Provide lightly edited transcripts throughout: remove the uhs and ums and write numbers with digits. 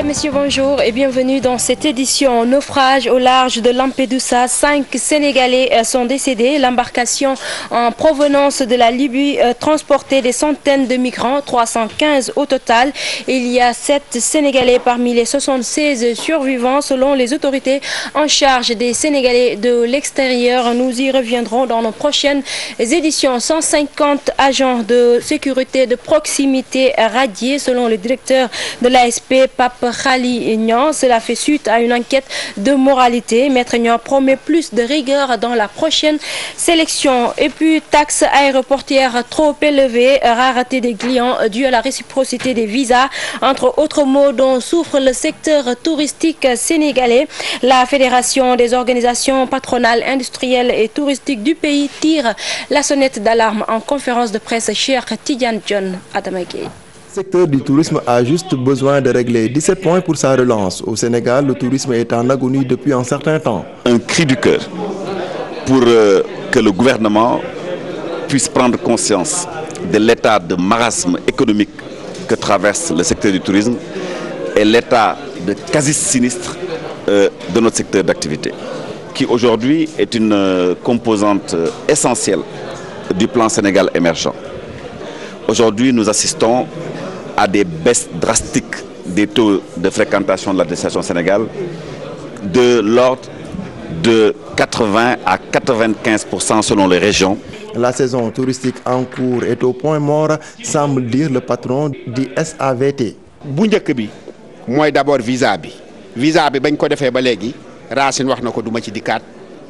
messieurs, bonjour et bienvenue dans cette édition. Naufrage au large de Lampedusa, 5 Sénégalais sont décédés. L'embarcation en provenance de la Libye transportait des centaines de migrants, 315 au total. Il y a 7 Sénégalais parmi les 76 survivants selon les autorités en charge des Sénégalais de l'extérieur. Nous y reviendrons dans nos prochaines éditions. 150 agents de sécurité de proximité radiés selon le directeur de l'ASP, Pape Khali Niang. Cela fait suite à une enquête de moralité. Maître Niang promet plus de rigueur dans la prochaine sélection. Et puis, taxes aéroportières trop élevées, rareté des clients due à la réciprocité des visas, entre autres maux dont souffre le secteur touristique sénégalais. La Fédération des organisations patronales, industrielles et touristiques du pays tire la sonnette d'alarme en conférence de presse. Cheikh Tidiane John Adamake. Le secteur du tourisme a juste besoin de régler 17 points pour sa relance. Au Sénégal, le tourisme est en agonie depuis un certain temps. Un cri du cœur pour que le gouvernement puisse prendre conscience de l'état de marasme économique que traverse le secteur du tourisme et l'état de quasi-sinistre de notre secteur d'activité, qui aujourd'hui est une composante essentielle du plan Sénégal émergent. Aujourd'hui, nous assistons à des baisses drastiques des taux de fréquentation de la destination Sénégal de l'ordre de 80 à 95% selon les régions. La saison touristique en cours est au point mort, semble dire le patron du SAVT. bu njëkk bi mooy d'abord visa bi bañ ko defee ba léegi Racine wax na ko duma ci dikkaat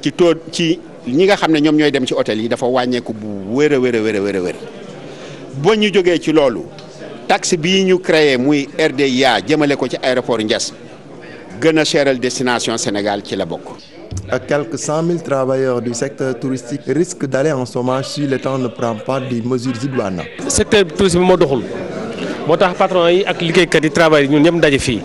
ci taux ci ñi nga xam ne ñoom ñooy dem ci hôtel yi dafa wàññeeku bu wér a wér ba ñu jógee ci loolu taxe bii ñu créé muy RDIA jëmale ko ci aéroport Ndiass gën a cheral destination Sénégal ci la bokk. Quelques 100 000 travailleurs du secteur touristique risquent d'aller en chômage si l'État ne prend pas des mesures idoines. secteur tourisme moo doxul moo tax patron yi ak liggéeykat yi travail ñun ñëpp daje fii.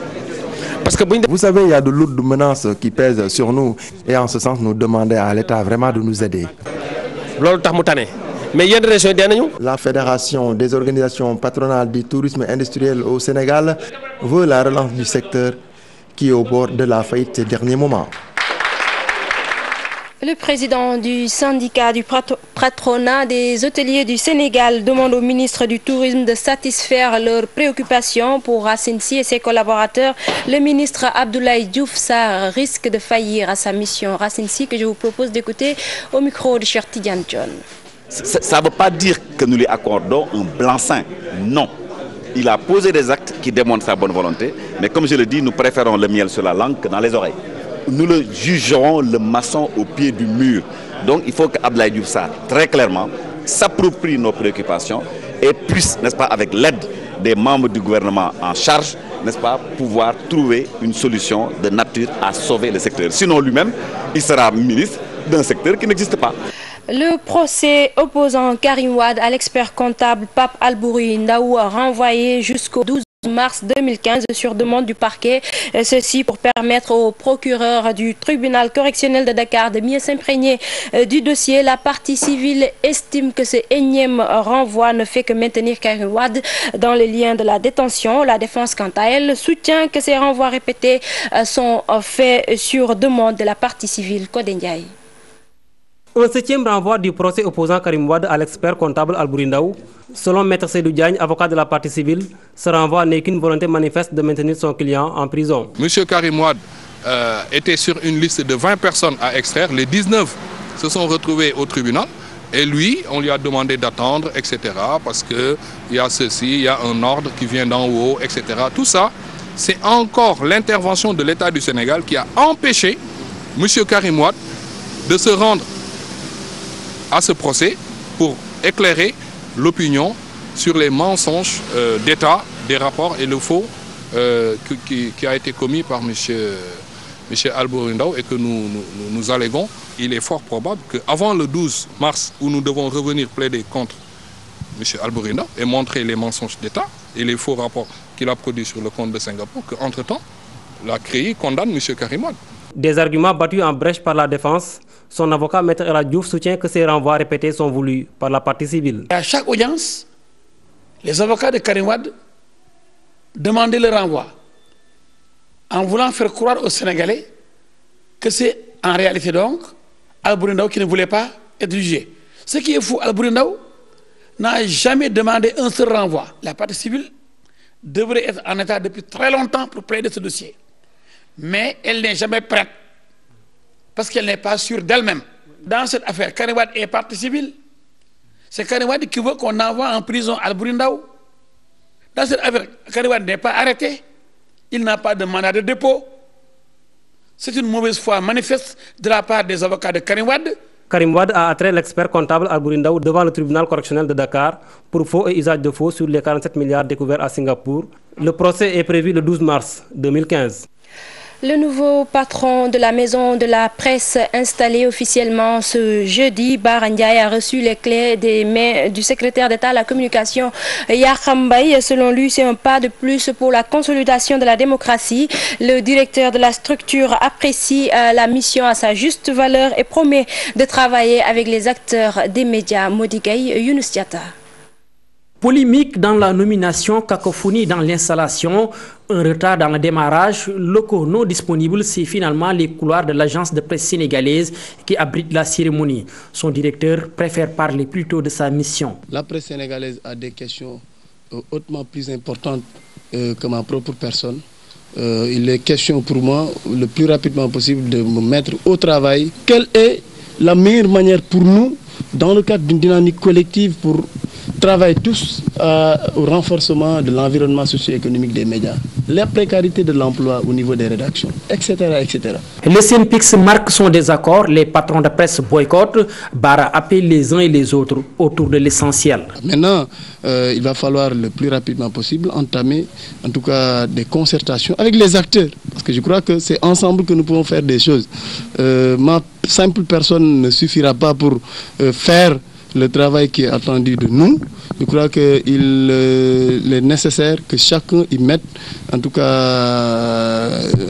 Parce que vous savez, il y a de lourdes menaces qui pèsent sur nous et en ce sens, nous demandons à l'État vraiment de nous aider. loolu tax mu tane. Mais yenn région yi dee nañu. La Fédération des organisations patronales du tourisme industriel au Sénégal veut la relance du secteur qui est au bord de la faillite ces derniers moments. Le président du syndicat du patronat des hôteliers du Sénégal demande au ministre du Tourisme de satisfaire leurs préoccupations. Pour Racine Sy et ses collaborateurs, le ministre Abdoulaye Diouf Sarr risque de faillir à sa mission. Racine Sy, que je vous propose d'écouter au micro de Cheikh Tidiane John. Ça ne veut pas dire que nous lui accordons un blanc-seing. Non. Il a posé des actes qui démontrent sa bonne volonté. Mais comme je le dis, nous préférons le miel sur la langue que dans les oreilles. Nous le jugerons le maçon au pied du mur. Donc il faut qu'Abdoulaye Diouf Sarr, très clairement, s'approprie nos préoccupations et puisse, n'est-ce pas, avec l'aide des membres du gouvernement en charge, n'est-ce pas, pouvoir trouver une solution de nature à sauver le secteur. Sinon lui-même, il sera ministre d'un secteur qui n'existe pas. Le procès opposant Karim Wade à l'expert comptable Pape Albouri Ndao renvoyé jusqu'au 12 mars 2015 sur demande du parquet. Ceci pour permettre au procureur du tribunal correctionnel de Dakar de mieux s'imprégner du dossier. La partie civile estime que ce énième renvoi ne fait que maintenir Karim Wade dans les liens de la détention. La défense, quant à elle, soutient que ces renvois répétés sont faits sur demande de la partie civile. Codé Ndiaye. Un 7e renvoi du procès opposant Karim Wade à l'expert comptable Albouri Ndao. Selon Maître Seydou Diagne, avocat de la partie civile, ce renvoi n'est qu'une volonté manifeste de maintenir son client en prison. Monsieur Karim Wade était sur une liste de 20 personnes à extraire. Les 19 se sont retrouvés au tribunal. Et lui, on lui a demandé d'attendre, etc. Parce qu'il y a ceci, il y a un ordre qui vient d'en haut, etc. Tout ça, c'est encore l'intervention de l'État du Sénégal qui a empêché monsieur Karim Wade de se rendre à ce procès pour éclairer l'opinion sur les mensonges d'État, des rapports et le faux qui a été commis par M. Albouri Ndao et que nous alléguons. Il est fort probable qu'avant le 12 mars, où nous devons revenir plaider contre M. Albouri Ndao et montrer les mensonges d'État et les faux rapports qu'il a produits sur le compte de Singapour, qu'entre-temps, la CREI condamne M. Karim Wade. Des arguments battus en brèche par la défense, son avocat Maître El Hadji Diouf soutient que ces renvois répétés sont voulus par la partie civile. À chaque audience, les avocats de Karim Wade demandaient le renvoi. en voulant faire croire aux Sénégalais que c'est en réalité donc Albouri Ndao qui ne voulait pas être jugé. Ce qui est fou, Albouri Ndao n'a jamais demandé un seul renvoi. La partie civile devrait être en état depuis très longtemps pour plaider ce dossier. Mais elle n'est jamais prête parce qu'elle n'est pas sûre d'elle-même. Dans cette affaire, Karim Wade est partie civile. C'est Karim Wade qui veut qu'on envoie en prison Albouri Ndao. Dans cette affaire, Karim Wade n'est pas arrêté. Il n'a pas de mandat de dépôt. C'est une mauvaise foi manifeste de la part des avocats de Karim Wade. Karim Wade a attrait l'expert comptable Albouri Ndao devant le tribunal correctionnel de Dakar pour faux et usage de faux sur les 47 milliards découverts à Singapour. Le procès est prévu le 12 mars 2015. Le nouveau patron de la maison de la presse installé officiellement ce jeudi, Bara Ndiaye, a reçu les clés des mains du secrétaire d'État à la communication Yakham Mbaye. Selon lui, c'est un pas de plus pour la consolidation de la démocratie. Le directeur de la structure apprécie la mission à sa juste valeur et promet de travailler avec les acteurs des médias. Mody Gueye, Younous Diatta. Polémique dans la nomination, cacophonie dans l'installation, un retard dans le démarrage, locaux non disponibles, c'est finalement les couloirs de l'agence de presse sénégalaise qui abrite la cérémonie. Son directeur préfère parler plutôt de sa mission. La presse sénégalaise a des questions hautement plus importantes que ma propre personne. Il est question pour moi, le plus rapidement possible, de me mettre au travail. Quelle est la meilleure manière pour nous, dans le cadre d'une dynamique collective, pour travailler tous au renforcement de l'environnement socio-économique des médias, la précarité de l'emploi au niveau des rédactions, etc. etc. Le SYNPICS marque son désaccord, les patrons de presse boycottent, Bara appelle les uns et les autres autour de l'essentiel. Maintenant, il va falloir le plus rapidement possible entamer en tout cas des concertations avec les acteurs, parce que je crois que c'est ensemble que nous pouvons faire des choses. Ma simple personne ne suffira pas pour faire le travail qui est attendu de nous. Je crois qu'il est nécessaire que chacun y mette en tout cas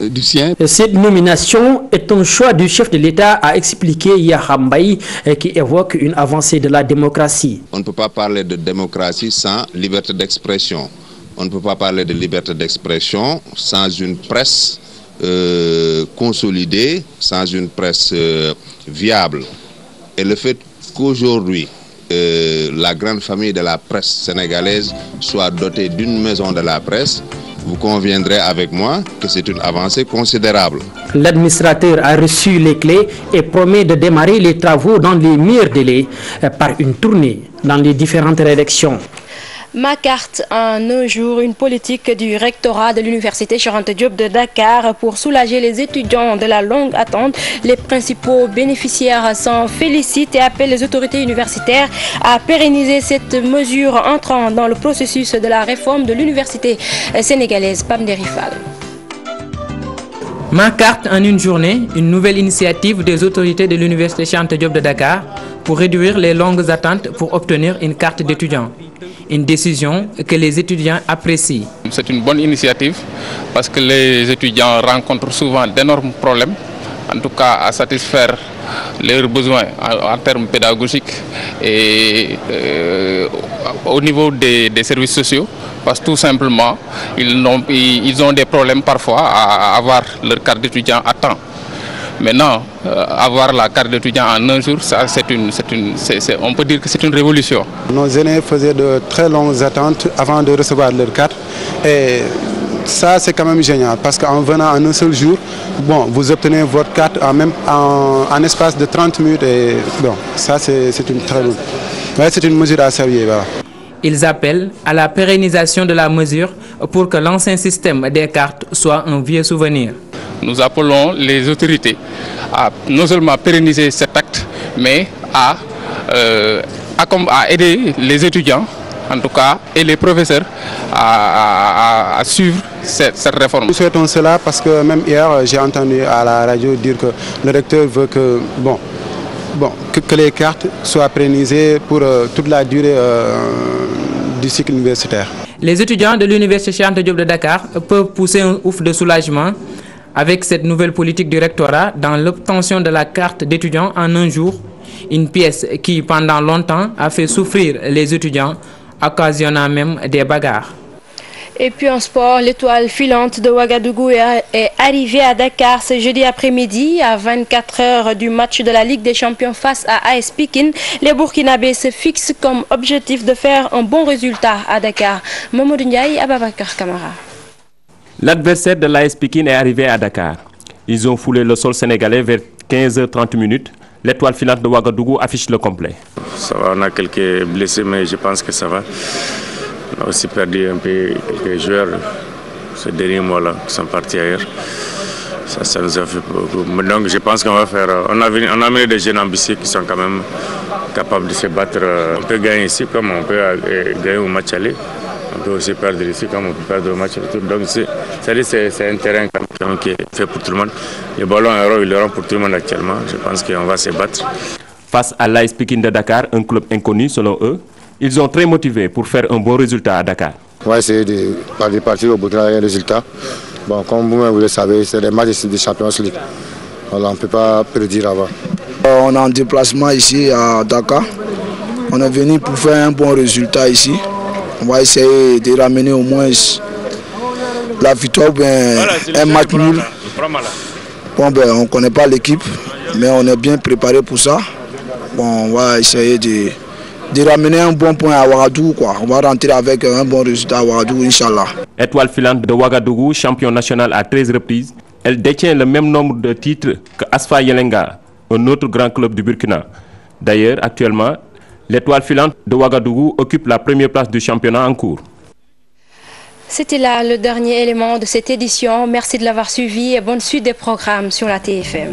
du sien. Cette nomination est un choix du chef de l'État, a expliqué Yakham Mbaye, qui évoque une avancée de la démocratie. On ne peut pas parler de démocratie sans liberté d'expression. On ne peut pas parler de liberté d'expression sans une presse consolidée, sans une presse viable. Et le fait qu'aujourd'hui, la grande famille de la presse sénégalaise soit dotée d'une maison de la presse, vous conviendrez avec moi que c'est une avancée considérable. L'administrateur a reçu les clés et promet de démarrer les travaux dans les meilleurs délais par une tournée dans les différentes rédactions. Ma carte en un jour, une politique du rectorat de l'université Cheikh Anta Diop de Dakar pour soulager les étudiants de la longue attente. Les principaux bénéficiaires s'en félicitent et appellent les autorités universitaires à pérenniser cette mesure entrant dans le processus de la réforme de l'université sénégalaise. Pam Derifal. Ma carte en une journée, une nouvelle initiative des autorités de l'université Cheikh Anta Diop de Dakar pour réduire les longues attentes pour obtenir une carte d'étudiant. Une décision que les étudiants apprécient. C'est une bonne initiative parce que les étudiants rencontrent souvent d'énormes problèmes, en tout cas à satisfaire leurs besoins en termes pédagogiques et au niveau des services sociaux, parce que tout simplement ils ont des problèmes parfois à avoir leur carte d'étudiant à temps. Maintenant, avoir la carte d'étudiant en un jour, ça, on peut dire que c'est une révolution. Nos aînés faisaient de très longues attentes avant de recevoir leur carte. Et ça, c'est quand même génial parce qu'en venant en un seul jour, bon, vous obtenez votre carte en espace de 30 minutes. Et bon, ça, c'est une très bonne. Ouais, c'est une mesure à saluer. Voilà. Ils appellent à la pérennisation de la mesure pour que l'ancien système des cartes soit un vieux souvenir. Nous appelons les autorités à non seulement pérenniser cet acte, mais à aider les étudiants, en tout cas, et les professeurs à suivre cette réforme. Nous souhaitons cela parce que même hier, j'ai entendu à la radio dire que le recteur veut que, que les cartes soient pérennisées pour toute la durée du cycle universitaire. Les étudiants de l'université Cheikh Anta Diop de Dakar peuvent pousser un ouf de soulagement avec cette nouvelle politique du rectorat dans l'obtention de la carte d'étudiant en un jour, une pièce qui pendant longtemps a fait souffrir les étudiants, occasionnant même des bagarres. Et puis en sport, l'étoile filante de Ouagadougou est arrivée à Dakar ce jeudi après-midi à 24 heures du match de la Ligue des Champions face à AS Pikine. Les Burkinabés se fixent comme objectif de faire un bon résultat à Dakar. Mamadou Ndiaye, Ababakar Kamara. L'adversaire de l'AS Pikine est arrivé à Dakar. Ils ont foulé le sol sénégalais vers 15h30. L'étoile filante de Ouagadougou affiche le complet. Ça va, on a quelques blessés, mais je pense que ça va. On a aussi perdu un peu quelques joueurs ces derniers mois-là qui sont partis ailleurs. Ça nous a fait beaucoup. Donc je pense qu'on va faire... On a amené des jeunes ambitieux qui sont quand même capables de se battre. On peut gagner ici comme on peut gagner au match aller. On peut aussi perdre ici comme on peut perdre au match retour. Donc c'est un terrain qui est fait pour tout le monde. Les ballons ils le rond pour tout le monde actuellement. Je pense qu'on va se battre. Face à l'AS Pikine de Dakar, un club inconnu selon eux, ils sont très motivés pour faire un bon résultat à Dakar. On va essayer de partir au Burkina avec un résultat. Bon, comme vous le savez, c'est des matchs de Champions League. Alors, on ne peut pas prédire avant. On est en déplacement ici à Dakar. On est venu pour faire un bon résultat ici. On va essayer de ramener au moins la victoire, un match nul. Bon, on ne connaît pas l'équipe, mais on est bien préparé pour ça. Bon, on va essayer de ramener un bon point à Ouagadougou, quoi. On va rentrer avec un bon résultat à Ouagadougou, Inch'Allah. Étoile filante de Ouagadougou, champion national à 13 reprises, elle détient le même nombre de titres que Asfa Yelenga, un autre grand club du Burkina. D'ailleurs, actuellement, l'étoile filante de Ouagadougou occupe la première place du championnat en cours. C'était là le dernier élément de cette édition. Merci de l'avoir suivi et bonne suite des programmes sur la TFM.